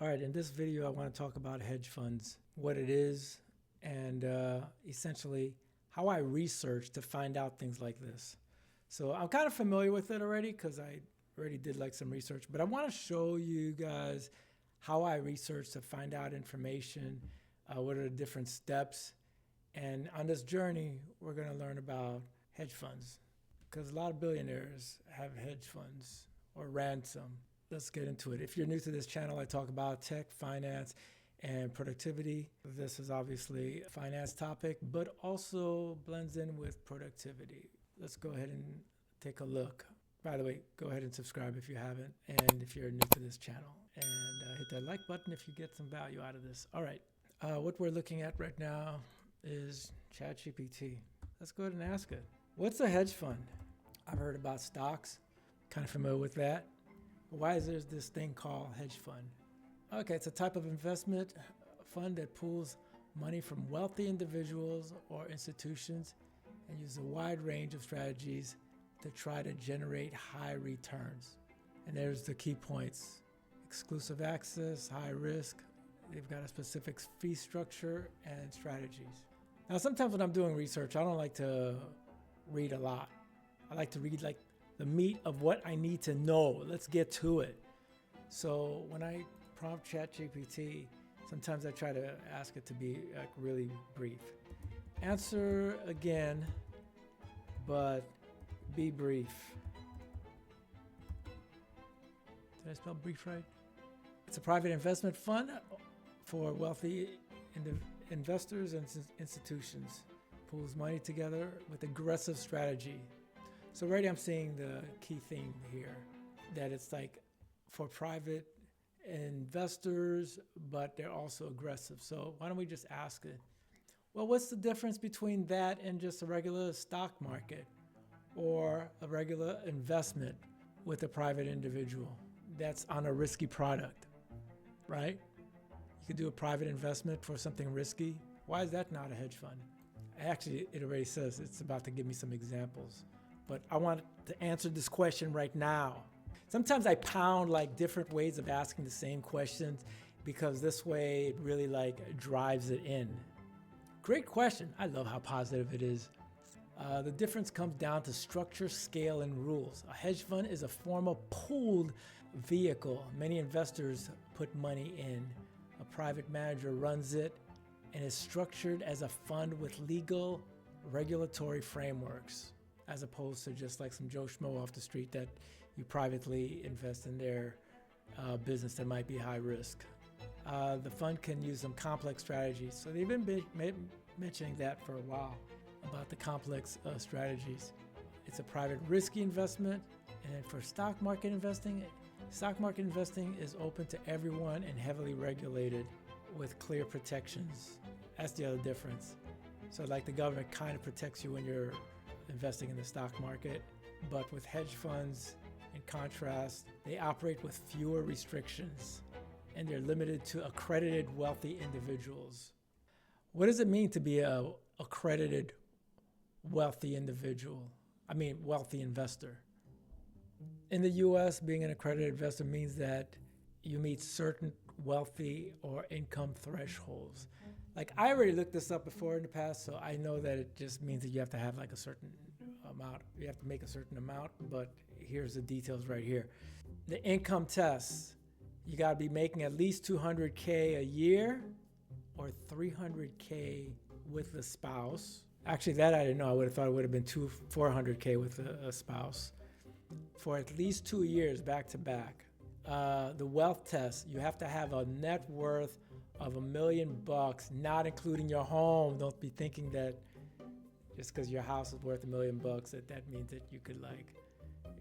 All right, in this video, I want to talk about hedge funds, what it is, and essentially how I research to find out things like this. So I'm kind of familiar with it already because I already did like some research, but I want to show you guys how I research to find out information, what are the different steps. And on this journey, we're going to learn about hedge funds because a lot of billionaires have hedge funds or ran some. Let's get into it. If you're new to this channel, I talk about tech, finance, and productivity. This is obviously a finance topic, but also blends in with productivity. Let's go ahead and take a look. By the way, go ahead and subscribe if you haven't, and if you're new to this channel. And hit that like button if you get some value out of this. All right, what we're looking at right now is ChatGPT. Let's go ahead and ask it. What's a hedge fund? I've heard about stocks, kind of familiar with that. Why is there this thing called hedge fund? Okay, it's a type of investment fund that pools money from wealthy individuals or institutions and uses a wide range of strategies to try to generate high returns. And there's the key points: exclusive access, high risk. They've got a specific fee structure and strategies. Now, sometimes when I'm doing research, I don't like to read a lot. I like to read like the meat of what I need to know. Let's get to it. So when I prompt ChatGPT, sometimes I try to ask it to be like really brief. Answer again, but be brief. Did I spell brief right? It's a private investment fund for wealthy investors and institutions. Pulls money together with aggressive strategy. So already I'm seeing the key theme here, that it's like for private investors, but they're also aggressive. So why don't we just ask it, well, what's the difference between that and just a regular stock market or a regular investment with a private individual that's on a risky product, right? You could do a private investment for something risky. Why is that not a hedge fund? Actually, it already says it's about to give me some examples. But I want to answer this question right now. Sometimes I pound like different ways of asking the same questions because this way it really like drives it in. Great question. I love how positive it is. The difference comes down to structure, scale, and rules. A hedge fund is a form of pooled vehicle. Many investors put money in. A private manager runs it and is structured as a fund with legal regulatory frameworks, as opposed to just like some Joe Schmo off the street that you privately invest in their business that might be high risk. The fund can use some complex strategies. So they've been mentioning that for a while, about the complex strategies. It's a private risky investment. And for stock market investing is open to everyone and heavily regulated with clear protections. That's the other difference. So like the government kind of protects you when you're investing in the stock market, but with hedge funds, in contrast, they operate with fewer restrictions and they're limited to accredited wealthy individuals. What does it mean to be a accredited wealthy individual? Wealthy investor. In the US, being an accredited investor means that you meet certain wealthy or income thresholds. Like I already looked this up before in the past, so I know that it just means that you have to have like a certain amount. You have to make a certain amount, but here's the details right here. The income test, you got to be making at least $200K a year or $300K with a spouse. Actually, that I didn't know. I would have thought it would have been $400K with a spouse for at least 2 years back to back. The wealth test, you have to have a net worth of $1 million, not including your home. Don't be thinking that just because your house is worth $1 million, that means that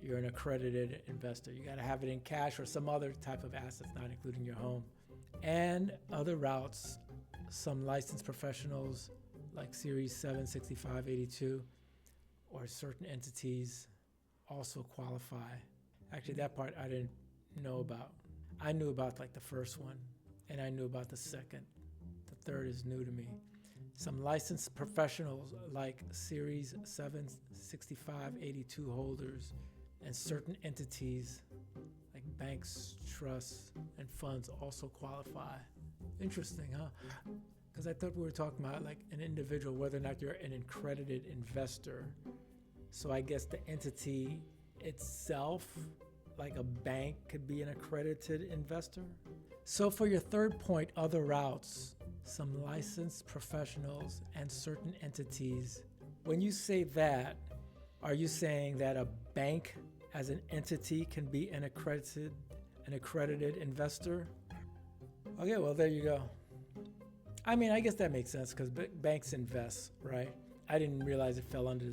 you're an accredited investor. You got to have it in cash or some other type of assets, not including your home. And other routes, some licensed professionals like Series 7, 65, 82, or certain entities also qualify. Actually, that part I didn't know about. I knew about like the first one, and I knew about the second. The third is new to me. Some licensed professionals like Series 7, 65, 82 holders and certain entities like banks, trusts, and funds also qualify. Interesting, huh? Because I thought we were talking about like an individual, whether or not you're an accredited investor. So I guess the entity itself, like a bank, could be an accredited investor. So for your third point, other routes, some licensed professionals and certain entities. When you say that, are you saying that a bank as an entity can be an accredited investor? Okay, well, there you go. I mean, I guess that makes sense because banks invest, right? I didn't realize it fell under the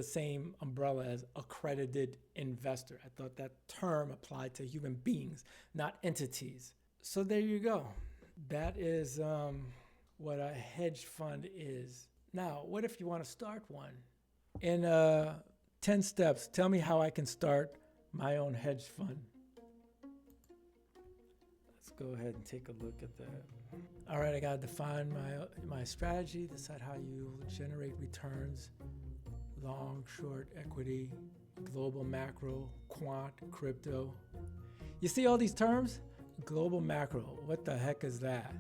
same umbrella as accredited investor. I thought that term applied to human beings, not entities. So there you go. That is what a hedge fund is. Now, what if you want to start one? In 10 steps, tell me how I can start my own hedge fund. Let's go ahead and take a look at that. All right, I got to define my strategy, decide how you generate returns, long, short, equity, global, macro, quant, crypto. You see all these terms? Global macro, what the heck is that?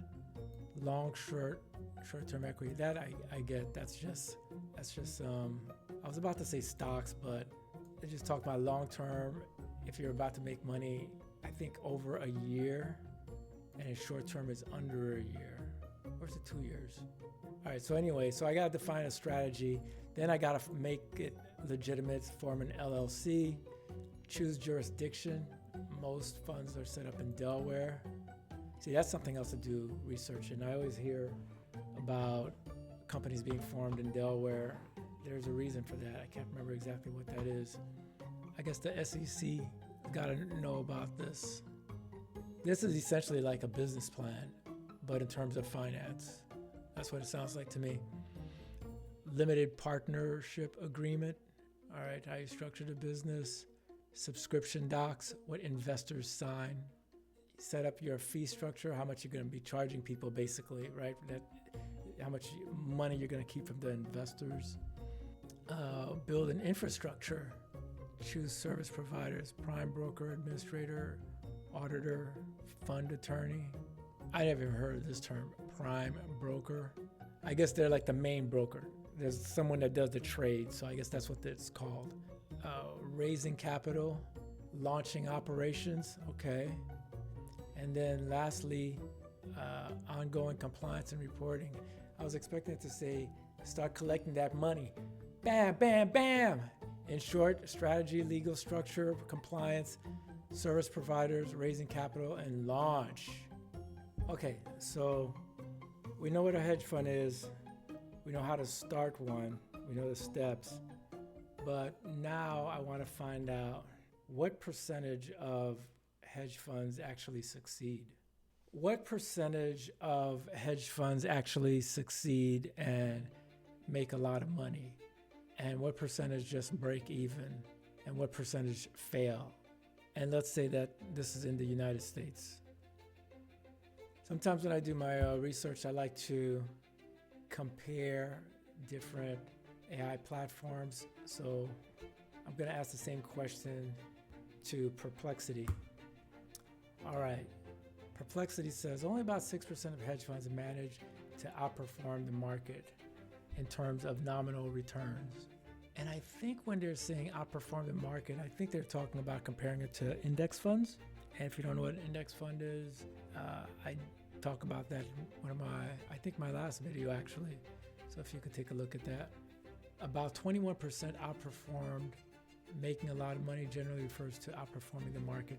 Long, short-term equity, that I get. That's just I was about to say stocks, but they just talk about long-term. If you're about to make money, I think over a year, and short-term is under a year, or is it 2 years? All right, so anyway, so I got to define a strategy. Then I got to make it legitimate, form an LLC, choose jurisdiction. Most funds are set up in Delaware. See, that's something else to do research. And I always hear about companies being formed in Delaware. There's a reason for that. I can't remember exactly what that is. I guess the SEC got to know about this. This is essentially like a business plan, but in terms of finance. That's what it sounds like to me. Limited partnership agreement. All right, how you structure the business. Subscription docs, what investors sign. Set up your fee structure, how much you're going to be charging people basically, right? How much money you're going to keep from the investors. Build an infrastructure. Choose service providers, prime broker, administrator, auditor, fund attorney. I never heard of this term, prime broker. I guess they're like the main broker. There's someone that does the trade, so I guess that's what it's called. Raising capital, launching operations, okay. And then lastly, ongoing compliance and reporting. I was expecting it to say, start collecting that money. Bam, bam, bam. In short, strategy, legal structure, compliance, service providers, raising capital, and launch. Okay, so we know what a hedge fund is. We know how to start one. We know the steps. But now I want to find out what percentage of hedge funds actually succeed. What percentage of hedge funds actually succeed and make a lot of money? And what percentage just break even? And what percentage fail? And let's say that this is in the United States. Sometimes when I do my research, I like to compare different AI platforms. So I'm going to ask the same question to Perplexity. All right. Perplexity says only about 6% of hedge funds manage to outperform the market in terms of nominal returns. And I think when they're saying outperform the market, I think they're talking about comparing it to index funds. And if you don't know what an index fund is, I talk about that in my last video actually. So if you could take a look at that. About 21% outperformed. Making a lot of money generally refers to outperforming the market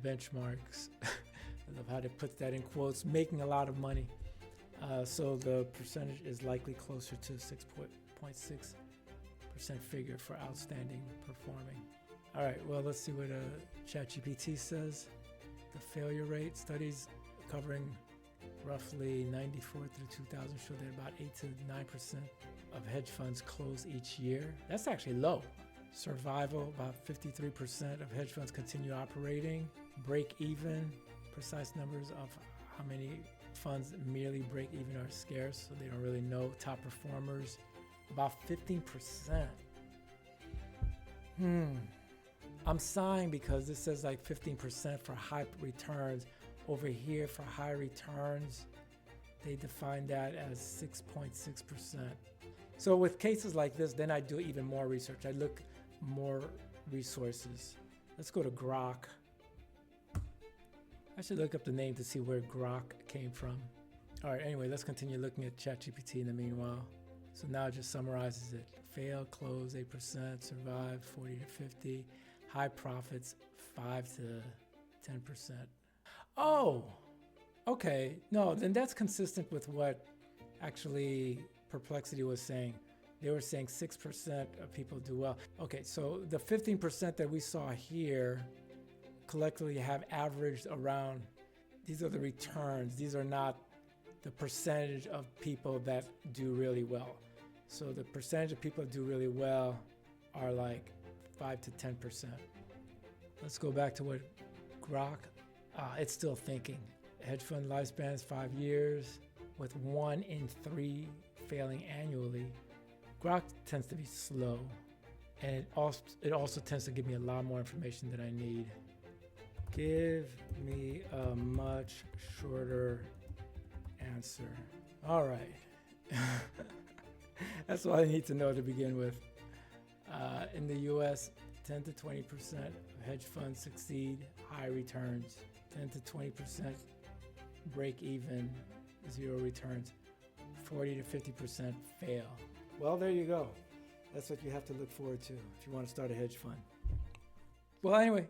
benchmarks. I love how they put that in quotes, making a lot of money. So the percentage is likely closer to 6.6% figure for outstanding performing. All right, well, let's see what ChatGPT says. The failure rate, studies covering roughly 94 through 2000 show that about 8 to 9% of hedge funds close each year. That's actually low. Survival, about 53% of hedge funds continue operating. Break even, precise numbers of how many funds merely break even are scarce, so they don't really know. Top performers, about 15%. I'm sighing because this says like 15% for high returns. Over here for high returns, they define that as 6.6%. So with cases like this, then I do even more research. I look more resources. Let's go to Grok. I should look up the name to see where Grok came from. All right, anyway, let's continue looking at ChatGPT in the meanwhile. So now it just summarizes it. Fail, close 8%, survive 40 to 50, high profits 5 to 10%. Oh, okay. No, then that's consistent with what actually Perplexity was saying. They were saying 6% of people do well. Okay, so the 15% that we saw here collectively have averaged around, these are the returns. These are not the percentage of people that do really well. So the percentage of people that do really well are like 5 to 10%. Let's go back to what Grok, it's still thinking. Hedge fund lifespan is 5 years with 1 in 3 failing annually. Grok tends to be slow, and it also tends to give me a lot more information than I need. Give me a much shorter answer. All right. That's all I need to know to begin with. In the US, 10 to 20% of hedge funds succeed, high returns. 10 to 20% break even, 0 returns. 40 to 50% fail. Well, there you go. That's what you have to look forward to if you want to start a hedge fund. Well, anyway,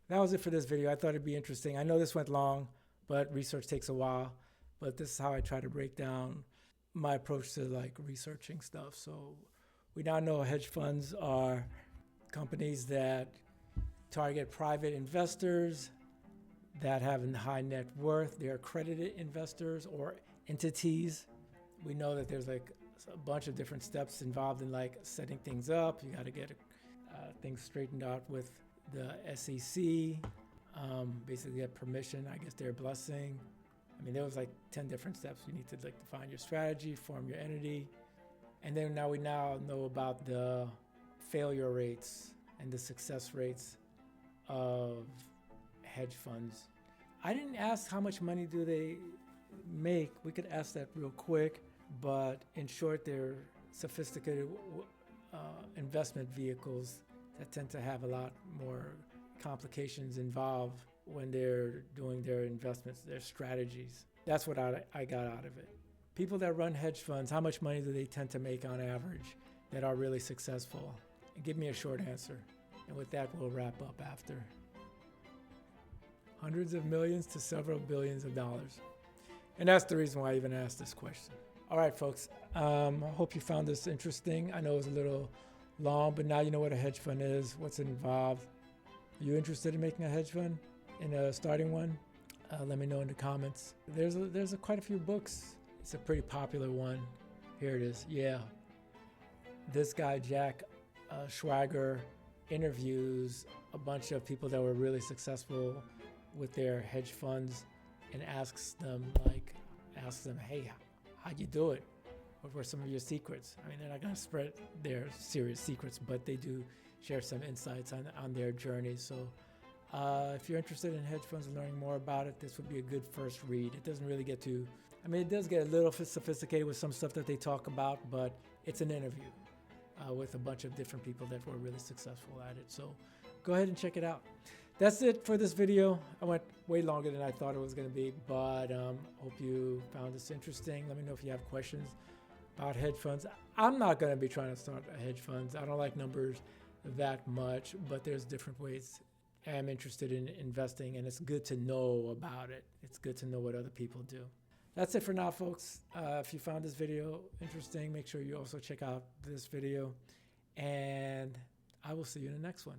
that was it for this video. I thought it'd be interesting. I know this went long, but research takes a while. But this is how I try to break down my approach to like researching stuff. So we now know hedge funds are companies that target private investors that have a high net worth. They're accredited investors or entities. We know that there's like a bunch of different steps involved in like setting things up. You got to get things straightened out with the SEC, basically get permission, I guess their blessing. I mean, there was like 10 different steps. You need to like define your strategy, form your entity. And then we now know about the failure rates and the success rates of hedge funds. I didn't ask how much money do they make. We could ask that real quick, but in short, they're sophisticated investment vehicles that tend to have a lot more complications involved when they're doing their investments, their strategies. That's what I got out of it. People that run hedge funds, how much money do they tend to make on average that are really successful? And give me a short answer. And with that, we'll wrap up after. Hundreds of millions to several billions of dollars. And that's the reason why I even asked this question. All right, folks, I hope you found this interesting. I know it was a little long, but now you know what a hedge fund is, what's involved. Are you interested in making a hedge fund? In starting one? Let me know in the comments. There's quite a few books. It's a pretty popular one. Here it is. Yeah. This guy, Jack Schwager, interviews a bunch of people that were really successful with their hedge funds and asks them, hey, how'd you do it? What were some of your secrets? I mean, they're not going to spread their serious secrets, but they do share some insights on their journey. So if you're interested in hedge funds and learning more about it, this would be a good first read. It doesn't really get too, it does get a little sophisticated with some stuff that they talk about, but it's an interview with a bunch of different people that were really successful at it. So go ahead and check it out. That's it for this video. I went way longer than I thought it was going to be, but hope you found this interesting. Let me know if you have questions about hedge funds. I'm not going to be trying to start a hedge funds. I don't like numbers that much, but there's different ways. I'm interested in investing, and it's good to know about it. It's good to know what other people do. That's it for now, folks. If you found this video interesting, make sure you also check out this video, and I will see you in the next one.